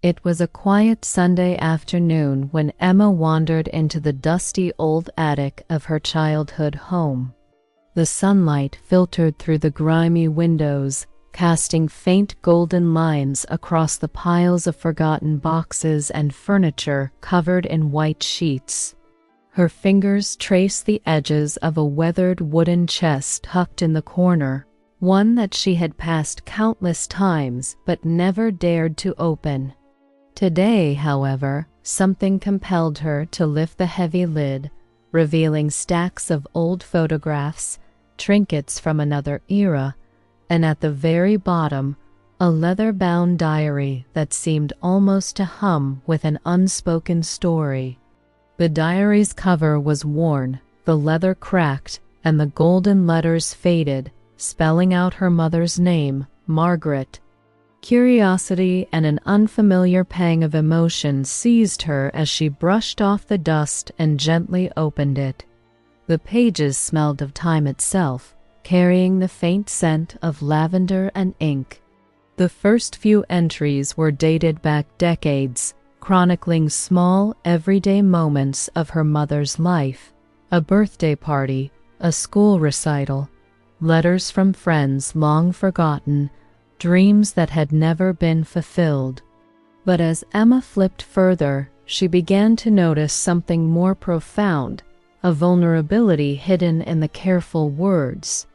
It was a quiet Sunday afternoon when Emma wandered into the dusty old attic of her childhood home. The sunlight filtered through the grimy windows, casting faint golden lines across the piles of forgotten boxes and furniture covered in white sheets. Her fingers traced the edges of a weathered wooden chest tucked in the corner, one that she had passed countless times but never dared to open. Today, however, something compelled her to lift the heavy lid, revealing stacks of old photographs, trinkets from another era, and at the very bottom, a leather-bound diary that seemed almost to hum with an unspoken story. The diary's cover was worn, the leather cracked, and the golden letters faded, spelling out her mother's name, Margaret. Curiosity and an unfamiliar pang of emotion seized her as she brushed off the dust and gently opened it. The pages smelled of time itself, carrying the faint scent of lavender and ink. The first few entries were dated back decades, chronicling small, everyday moments of her mother's life: a birthday party, a school recital, letters from friends long forgotten, dreams that had never been fulfilled. But as Emma flipped further, she began to notice something more profound, a vulnerability hidden in the careful words.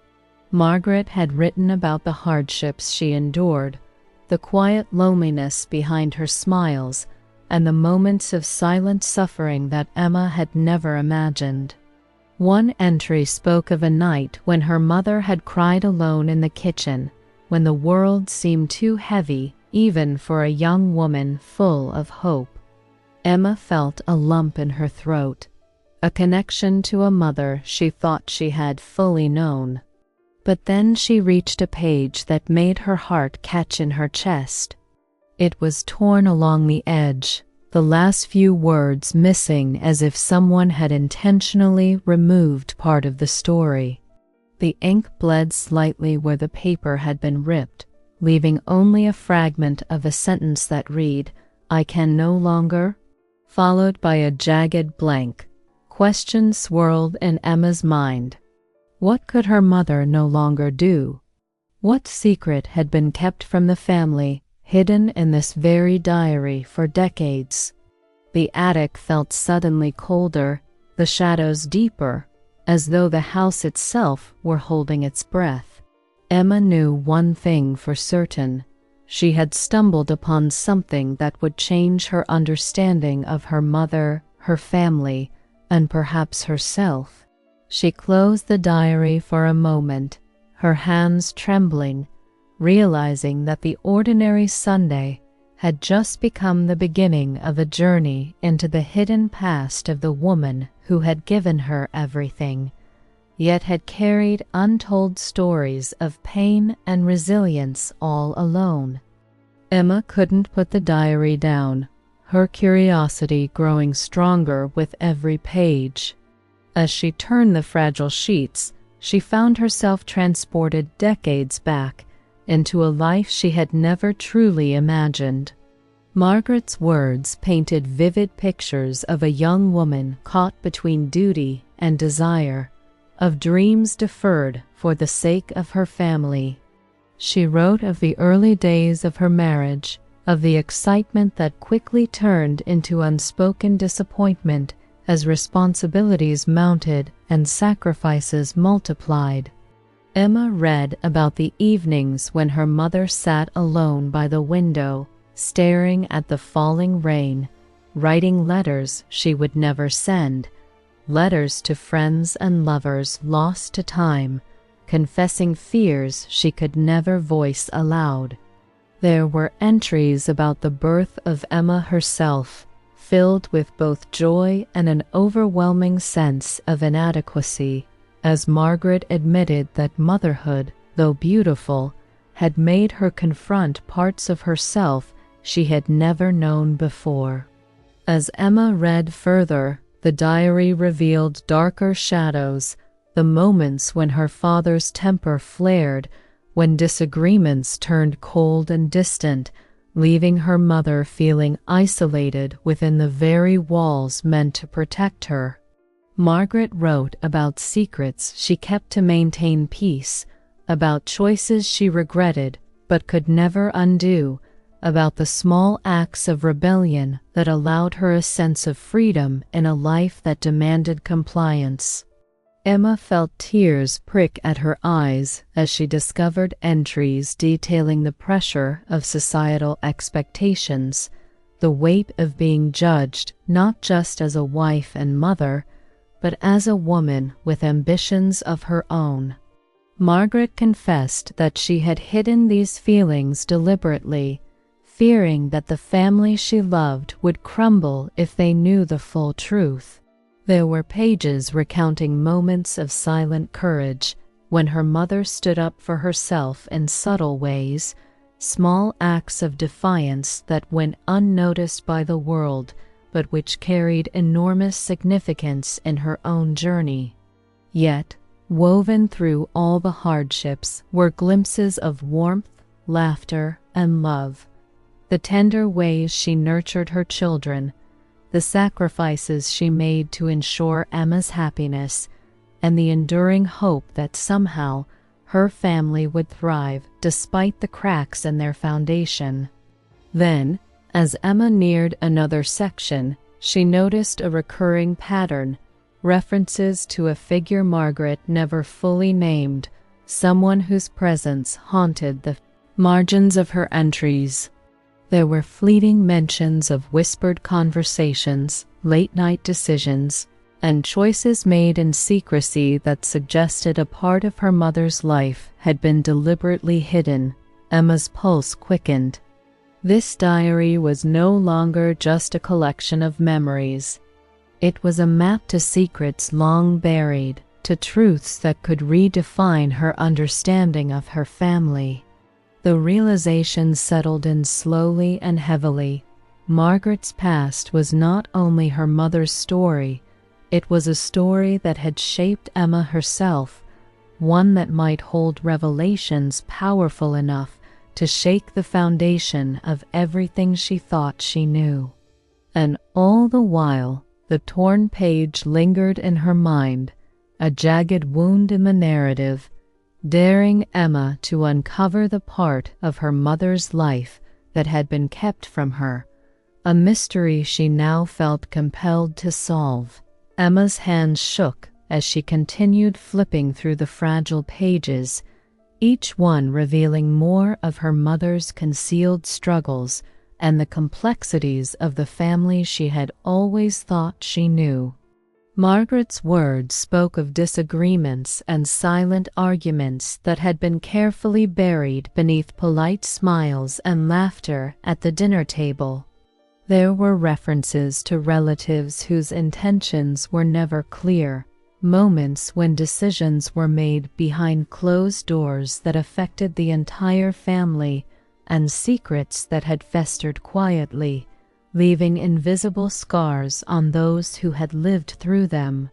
Margaret had written about the hardships she endured, the quiet loneliness behind her smiles, and the moments of silent suffering that Emma had never imagined. One entry spoke of a night when her mother had cried alone in the kitchen, when the world seemed too heavy even for a young woman full of hope. Emma felt a lump in her throat, a connection to a mother she thought she had fully known. But then she reached a page that made her heart catch in her chest. It was torn along the edge, the last few words missing as if someone had intentionally removed part of the story. The ink bled slightly where the paper had been ripped, leaving only a fragment of a sentence that read, "I can no longer," followed by a jagged blank. Questions swirled in Emma's mind. What could her mother no longer do? What secret had been kept from the family, hidden in this very diary for decades? The attic felt suddenly colder, the shadows deeper, as though the house itself were holding its breath. Emma knew one thing for certain. She had stumbled upon something that would change her understanding of her mother, her family, and perhaps herself. She closed the diary for a moment, her hands trembling, realizing that the ordinary Sunday had just become the beginning of a journey into the hidden past of the woman who had given her everything, yet had carried untold stories of pain and resilience all alone. Emma couldn't put the diary down, her curiosity growing stronger with every page. As she turned the fragile sheets, she found herself transported decades back into a life she had never truly imagined. Margaret's words painted vivid pictures of a young woman caught between duty and desire, of dreams deferred for the sake of her family. She wrote of the early days of her marriage, of the excitement that quickly turned into unspoken disappointment as responsibilities mounted and sacrifices multiplied. Emma read about the evenings when her mother sat alone by the window, staring at the falling rain, writing letters she would never send, letters to friends and lovers lost to time, confessing fears she could never voice aloud. There were entries about the birth of Emma herself, filled with both joy and an overwhelming sense of inadequacy, as Margaret admitted that motherhood, though beautiful, had made her confront parts of herself she had never known before. As Emma read further, the diary revealed darker shadows, the moments when her father's temper flared, when disagreements turned cold and distant, leaving her mother feeling isolated within the very walls meant to protect her. Margaret wrote about secrets she kept to maintain peace, about choices she regretted but could never undo, about the small acts of rebellion that allowed her a sense of freedom in a life that demanded compliance. Emma felt tears prick at her eyes as she discovered entries detailing the pressure of societal expectations, the weight of being judged not just as a wife and mother, but as a woman with ambitions of her own. Margaret confessed that she had hidden these feelings deliberately, fearing that the family she loved would crumble if they knew the full truth. There were pages recounting moments of silent courage when her mother stood up for herself in subtle ways, small acts of defiance that went unnoticed by the world but which carried enormous significance in her own journey. Yet, woven through all the hardships were glimpses of warmth, laughter, and love. The tender ways she nurtured her children, the sacrifices she made to ensure Emma's happiness, and the enduring hope that somehow her family would thrive despite the cracks in their foundation. Then, as Emma neared another section, she noticed a recurring pattern, references to a figure Margaret never fully named, someone whose presence haunted the margins of her entries. There were fleeting mentions of whispered conversations, late-night decisions, and choices made in secrecy that suggested a part of her mother's life had been deliberately hidden. Emma's pulse quickened. This diary was no longer just a collection of memories. It was a map to secrets long buried, to truths that could redefine her understanding of her family. The realization settled in slowly and heavily. Margaret's past was not only her mother's story, it was a story that had shaped Emma herself, one that might hold revelations powerful enough to shake the foundation of everything she thought she knew. And all the while, the torn page lingered in her mind, a jagged wound in the narrative, daring Emma to uncover the part of her mother's life that had been kept from her, a mystery she now felt compelled to solve. Emma's hands shook as she continued flipping through the fragile pages, each one revealing more of her mother's concealed struggles and the complexities of the family she had always thought she knew. Margaret's words spoke of disagreements and silent arguments that had been carefully buried beneath polite smiles and laughter at the dinner table. There were references to relatives whose intentions were never clear, moments when decisions were made behind closed doors that affected the entire family, and secrets that had festered quietly, leaving invisible scars on those who had lived through them.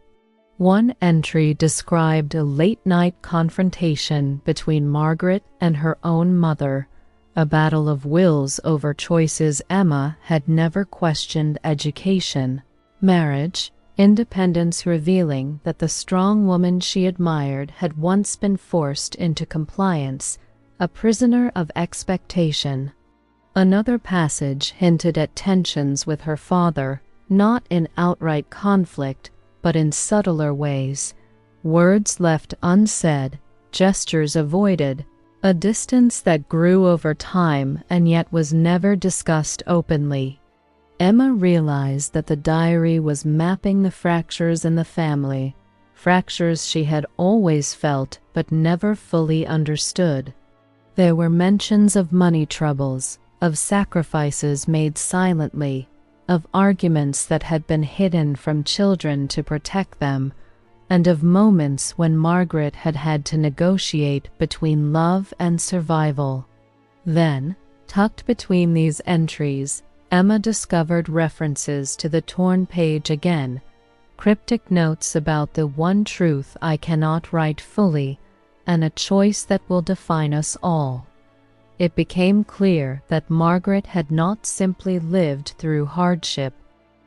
One entry described a late-night confrontation between Margaret and her own mother, a battle of wills over choices Emma had never questioned: education, marriage, independence, revealing that the strong woman she admired had once been forced into compliance, a prisoner of expectation. Another passage hinted at tensions with her father, not in outright conflict, but in subtler ways, words left unsaid, gestures avoided, a distance that grew over time and yet was never discussed openly. Emma realized that the diary was mapping the fractures in the family, fractures she had always felt but never fully understood. There were mentions of money troubles, of sacrifices made silently, of arguments that had been hidden from children to protect them, and of moments when Margaret had had to negotiate between love and survival. Then, tucked between these entries, Emma discovered references to the torn page again, cryptic notes about the one truth I cannot write fully, and a choice that will define us all. it became clear that Margaret had not simply lived through hardship.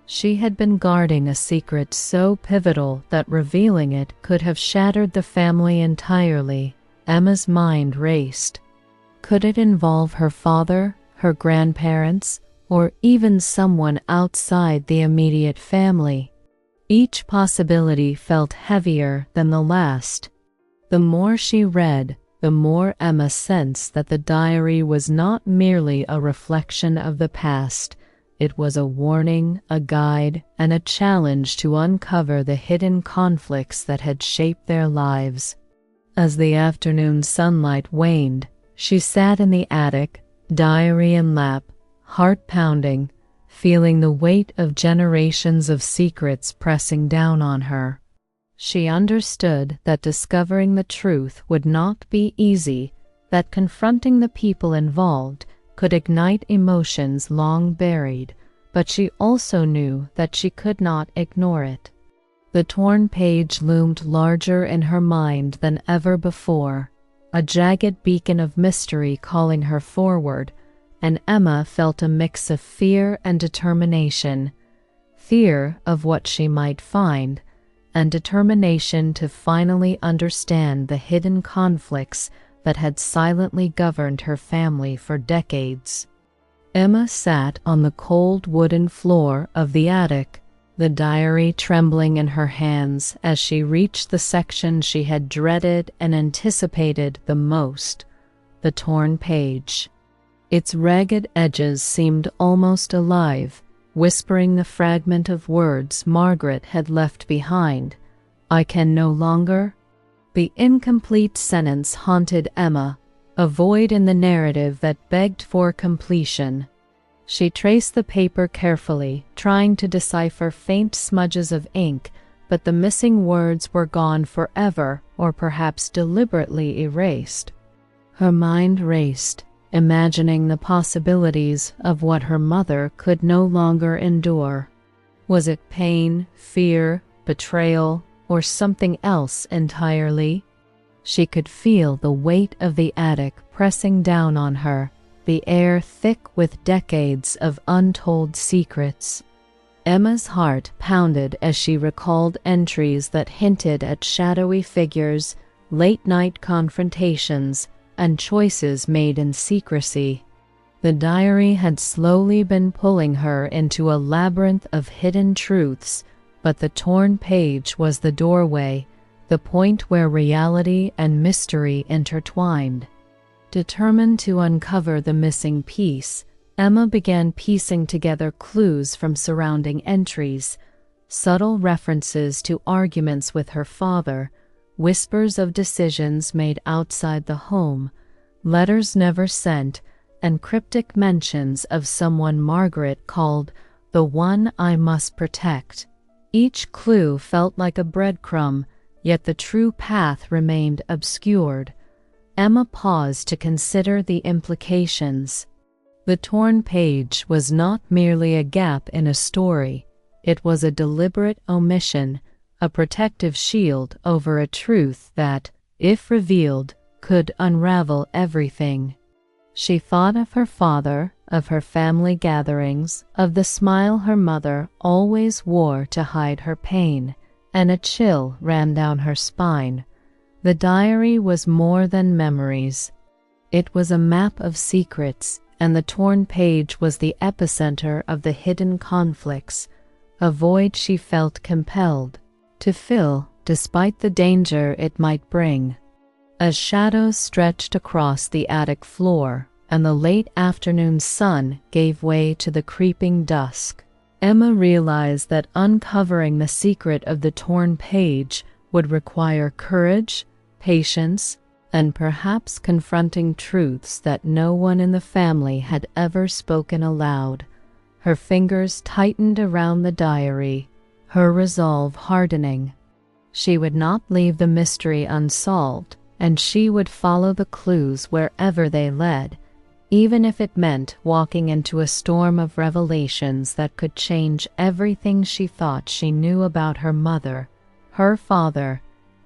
She had been guarding a secret so pivotal that revealing it could have shattered the family entirely. Emma's mind raced. Could it involve her father, her grandparents, or even someone outside the immediate family? Each possibility felt heavier than the last. The more she read, the more Emma sensed that the diary was not merely a reflection of the past. It was a warning, a guide, and a challenge to uncover the hidden conflicts that had shaped their lives. As the afternoon sunlight waned, she sat in the attic, diary in lap, heart pounding, feeling the weight of generations of secrets pressing down on her. She understood that discovering the truth would not be easy, that confronting the people involved could ignite emotions long buried, but she also knew that she could not ignore it. The torn page loomed larger in her mind than ever before, a jagged beacon of mystery calling her forward, and Emma felt a mix of fear and determination. Fear of what she might find, and determination to finally understand the hidden conflicts that had silently governed her family for decades. Emma sat on the cold wooden floor of the attic, the diary trembling in her hands as she reached the section she had dreaded and anticipated the most, the torn page. Its ragged edges seemed almost alive, whispering the fragment of words Margaret had left behind. "I can no longer." The incomplete sentence haunted Emma, a void in the narrative that begged for completion. She traced the paper carefully, trying to decipher faint smudges of ink, but the missing words were gone forever, or perhaps deliberately erased. Her mind raced, imagining the possibilities of what her mother could no longer endure. Was it pain, fear, betrayal, or something else entirely? She could feel the weight of the attic pressing down on her, the air thick with decades of untold secrets. Emma's heart pounded as she recalled entries that hinted at shadowy figures, late-night confrontations, and choices made in secrecy. The diary had slowly been pulling her into a labyrinth of hidden truths, but the torn page was the doorway, the point where reality and mystery intertwined. Determined to uncover the missing piece, Emma began piecing together clues from surrounding entries, subtle references to arguments with her father, whispers of decisions made outside the home, letters never sent, and cryptic mentions of someone Margaret called the one I must protect. Each clue felt like a breadcrumb, yet the true path remained obscured. Emma paused to consider the implications. The torn page was not merely a gap in a story. It was a deliberate omission, a protective shield over a truth that, if revealed, could unravel everything. She thought of her father, of her family gatherings, of the smile her mother always wore to hide her pain, and a chill ran down her spine. The diary was more than memories. It was a map of secrets, and the torn page was the epicenter of the hidden conflicts, a void she felt compelled to fill despite the danger it might bring. As shadows stretched across the attic floor, and the late afternoon sun gave way to the creeping dusk, Emma realized that uncovering the secret of the torn page would require courage, patience, and perhaps confronting truths that no one in the family had ever spoken aloud. Her fingers tightened around the diary, her resolve hardening. She would not leave the mystery unsolved, and she would follow the clues wherever they led, even if it meant walking into a storm of revelations that could change everything she thought she knew about her mother, her father,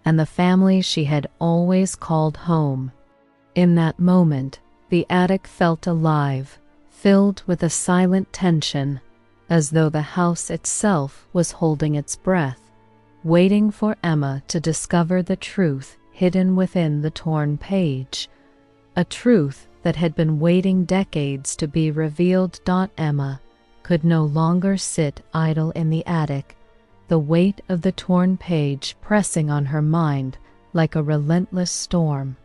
and the family she had always called home. In that moment, The attic felt alive, filled with a silent tension, as though the house itself was holding its breath, waiting for Emma to discover the truth hidden within the torn page, a truth that had been waiting decades to be revealed. Emma could no longer sit idle in the attic, the weight of the torn page pressing on her mind like a relentless storm.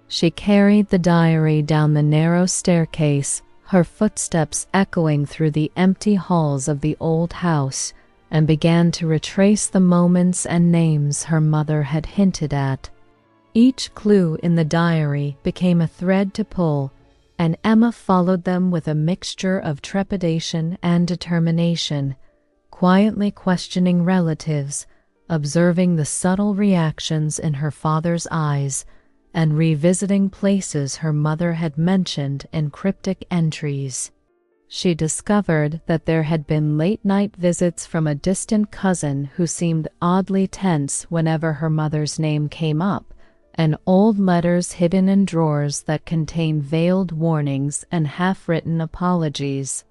She carried the diary down the narrow staircase, her footsteps echoing through the empty halls of the old house, and began to retrace the moments and names her mother had hinted at. Each clue in the diary became a thread to pull, and Emma followed them with a mixture of trepidation and determination, quietly questioning relatives, observing the subtle reactions in her father's eyes, and revisiting places her mother had mentioned in cryptic entries. She discovered that there had been late-night visits from a distant cousin who seemed oddly tense whenever her mother's name came up, and old letters hidden in drawers that contained veiled warnings and half-written apologies.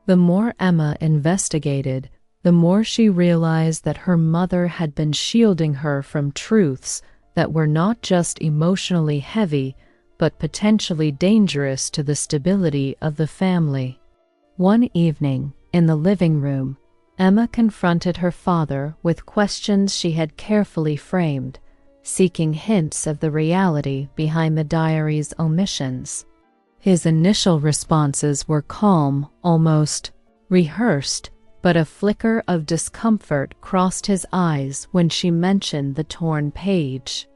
The more Emma investigated, the more she realized that her mother had been shielding her from truths that were not just emotionally heavy, but potentially dangerous to the stability of the family. One evening, in the living room, Emma confronted her father with questions she had carefully framed, seeking hints of the reality behind the diary's omissions. His initial responses were calm, almost rehearsed, but a flicker of discomfort crossed his eyes when she mentioned the torn page.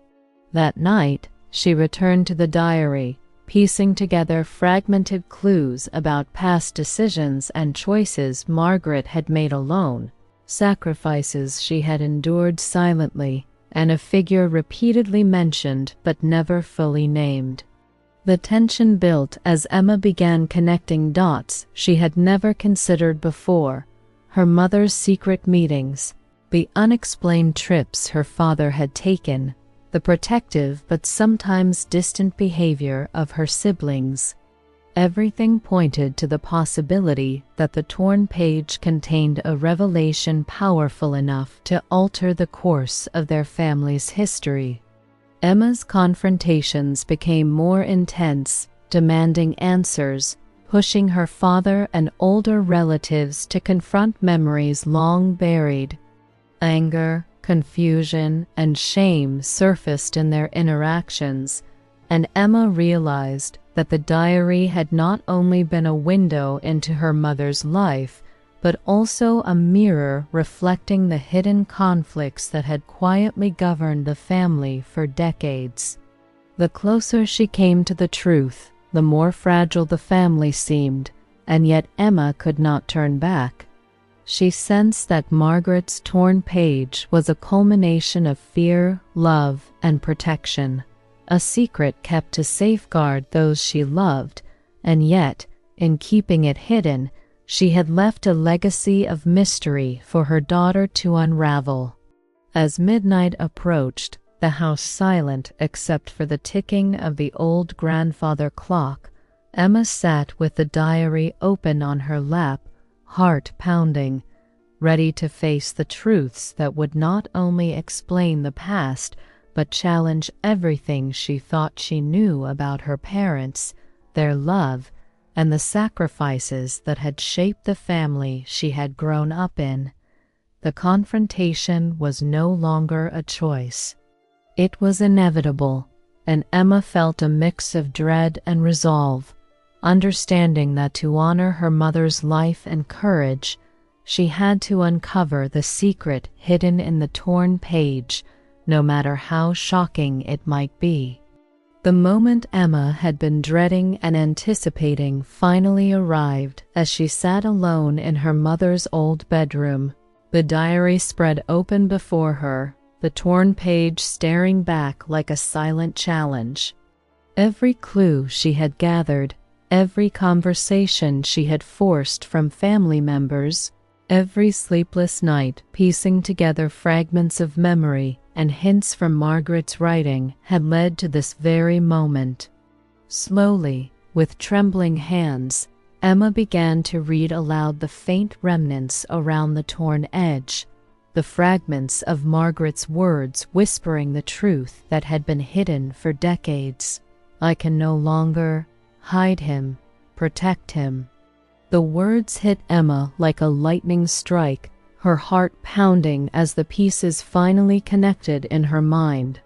That night, she returned to the diary, piecing together fragmented clues about past decisions and choices Margaret had made alone, sacrifices she had endured silently, and a figure repeatedly mentioned but never fully named. The tension built as Emma began connecting dots she had never considered before: her mother's secret meetings, the unexplained trips her father had taken, the protective but sometimes distant behavior of her siblings. Everything pointed to the possibility that the torn page contained a revelation powerful enough to alter the course of their family's history. Emma's confrontations became more intense, demanding answers, pushing her father and older relatives to confront memories long buried. Anger, confusion, and shame surfaced in their interactions, and Emma realized that the diary had not only been a window into her mother's life, but also a mirror reflecting the hidden conflicts that had quietly governed the family for decades. The closer she came to the truth, the more fragile the family seemed, and yet Emma could not turn back. She sensed that Margaret's torn page was a culmination of fear, love, and protection, a secret kept to safeguard those she loved, and yet, in keeping it hidden, she had left a legacy of mystery for her daughter to unravel. As midnight approached, the house silent except for the ticking of the old grandfather clock, Emma sat with the diary open on her lap, heart pounding, ready to face the truths that would not only explain the past, but challenge everything she thought she knew about her parents, their love, and the sacrifices that had shaped the family she had grown up in. The confrontation was no longer a choice. It was inevitable, and Emma felt a mix of dread and resolve, understanding that to honor her mother's life and courage, she had to uncover the secret hidden in the torn page, no matter how shocking it might be. The moment Emma had been dreading and anticipating finally arrived as she sat alone in her mother's old bedroom, the diary spread open before her, the torn page staring back like a silent challenge. Every clue she had gathered, every conversation she had forced from family members, every sleepless night piecing together fragments of memory and hints from Margaret's writing had led to this very moment. Slowly, With trembling hands, Emma began to read aloud the faint remnants around the torn edge, the fragments of Margaret's words whispering the truth that had been hidden for decades. "I can no longer hide him, protect him." The words hit Emma like a lightning strike, her heart pounding as the pieces finally connected in her mind.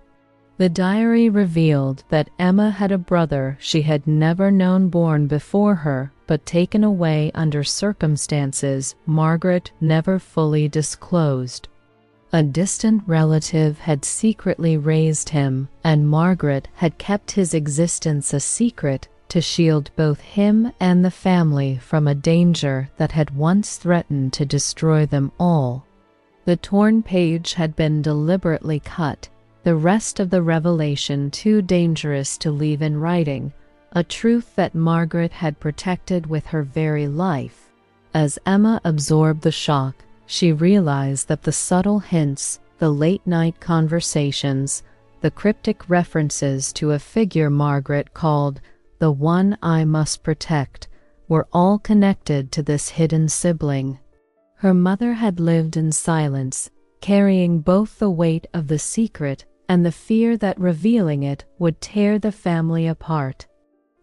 The diary revealed that Emma had a brother she had never known born before her, but taken away under circumstances Margaret never fully disclosed. A distant relative had secretly raised him, and Margaret had kept his existence a secret to shield both him and the family from a danger that had once threatened to destroy them all. The torn page had been deliberately cut, the rest of the revelation too dangerous to leave in writing, a truth that Margaret had protected with her very life. As Emma absorbed the shock, she realized that the subtle hints, the late-night conversations, the cryptic references to a figure Margaret called the one I must protect, were all connected to this hidden sibling. Her mother had lived in silence, carrying both the weight of the secret and the fear that revealing it would tear the family apart.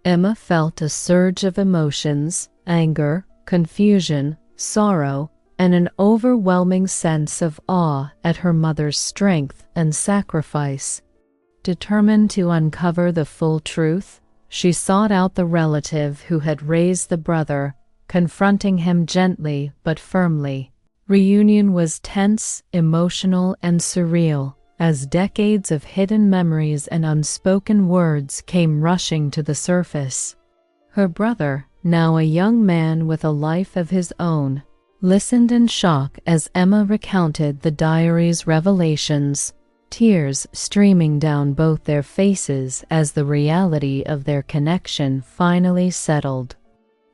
Emma felt a surge of emotions, anger, confusion, sorrow, and an overwhelming sense of awe at her mother's strength and sacrifice. Determined to uncover the full truth, she sought out the relative who had raised the brother, confronting him gently but firmly. Reunion was tense, emotional, and surreal, as decades of hidden memories and unspoken words came rushing to the surface. Her brother, now a young man with a life of his own, listened in shock as Emma recounted the diary's revelations, tears streaming down both their faces as the reality of their connection finally settled.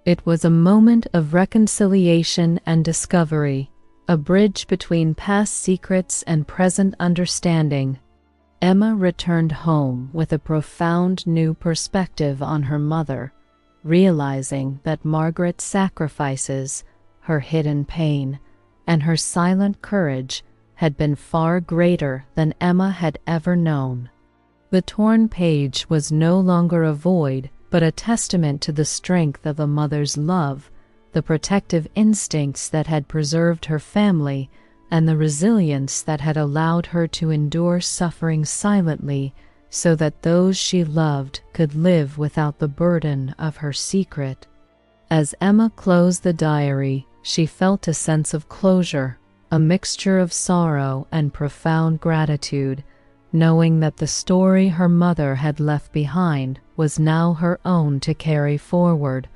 It was a moment of reconciliation and discovery, a bridge between past secrets and present understanding. Emma returned home with a profound new perspective on her mother, realizing that Margaret's sacrifices, her hidden pain, and her silent courage had been far greater than Emma had ever known. The torn page was no longer a void, but a testament to the strength of a mother's love, the protective instincts that had preserved her family, and the resilience that had allowed her to endure suffering silently so that those she loved could live without the burden of her secret. As Emma closed the diary, she felt a sense of closure, a mixture of sorrow and profound gratitude, knowing that the story her mother had left behind was now her own to carry forward,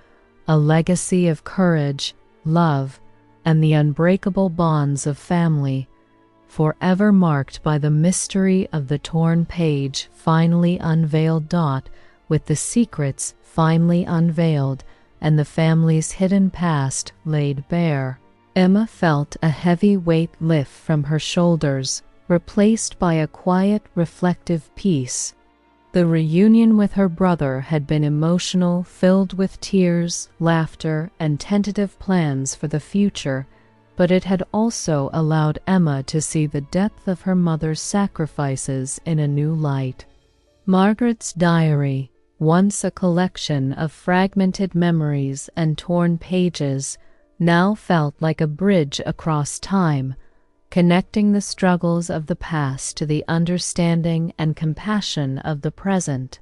a legacy of courage, love, and the unbreakable bonds of family, forever marked by the mystery of the torn page finally unveiled. With the secrets finally unveiled and the family's hidden past laid bare, Emma felt a heavy weight lift from her shoulders, replaced by a quiet, reflective peace. The reunion with her brother had been emotional, filled with tears, laughter, and tentative plans for the future, but it had also allowed Emma to see the depth of her mother's sacrifices in a new light. Margaret's diary, once a collection of fragmented memories and torn pages, now felt like a bridge across time, connecting the struggles of the past to the understanding and compassion of the present.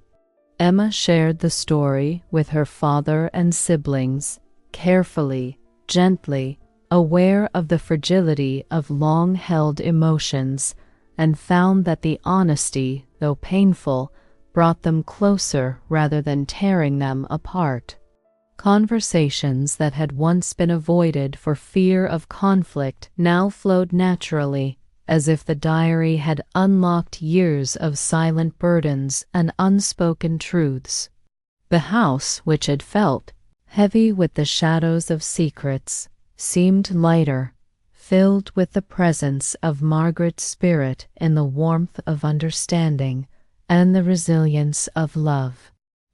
Emma shared the story with her father and siblings, carefully, gently, aware of the fragility of long-held emotions, and found that the honesty, though painful, brought them closer rather than tearing them apart. Conversations that had once been avoided for fear of conflict now flowed naturally, as if the diary had unlocked years of silent burdens and unspoken truths. The house, which had felt heavy with the shadows of secrets, seemed lighter, filled with the presence of Margaret's spirit in the warmth of understanding and the resilience of love.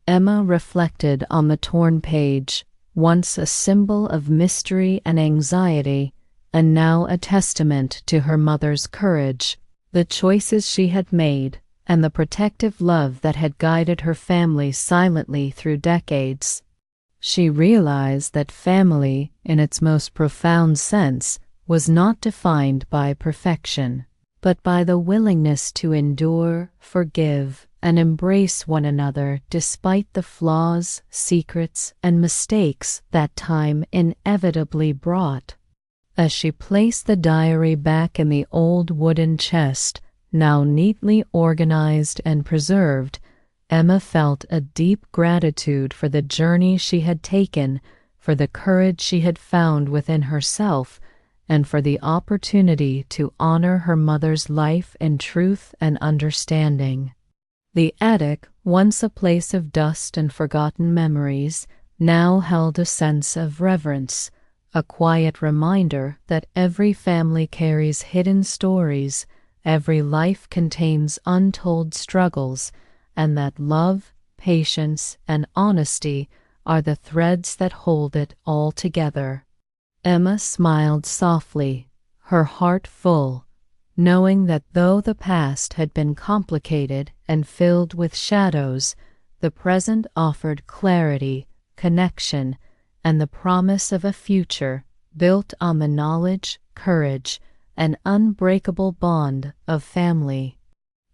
Emma reflected on the torn page, once a symbol of mystery and anxiety, and now a testament to her mother's courage, the choices she had made, and the protective love that had guided her family silently through decades. She realized that family, in its most profound sense, was not defined by perfection, but by the willingness to endure, forgive, and embrace one another despite the flaws, secrets, and mistakes that time inevitably brought. As she placed the diary back in the old wooden chest, now neatly organized and preserved, Emma felt a deep gratitude for the journey she had taken, for the courage she had found within herself, and for the opportunity to honor her mother's life in truth and understanding. The attic, once a place of dust and forgotten memories, now held a sense of reverence, a quiet reminder that every family carries hidden stories, every life contains untold struggles, and that love, patience, and honesty are the threads that hold it all together. Emma smiled softly, her heart full, knowing that though the past had been complicated and filled with shadows, the present offered clarity, connection, and the promise of a future built on the knowledge, courage, and unbreakable bond of family.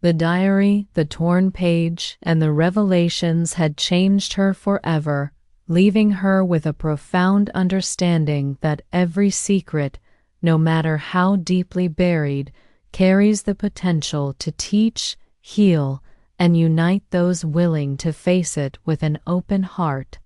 The diary, the torn page, and the revelations had changed her forever, leaving her with a profound understanding that every secret, no matter how deeply buried, carries the potential to teach, heal, and unite those willing to face it with an open heart.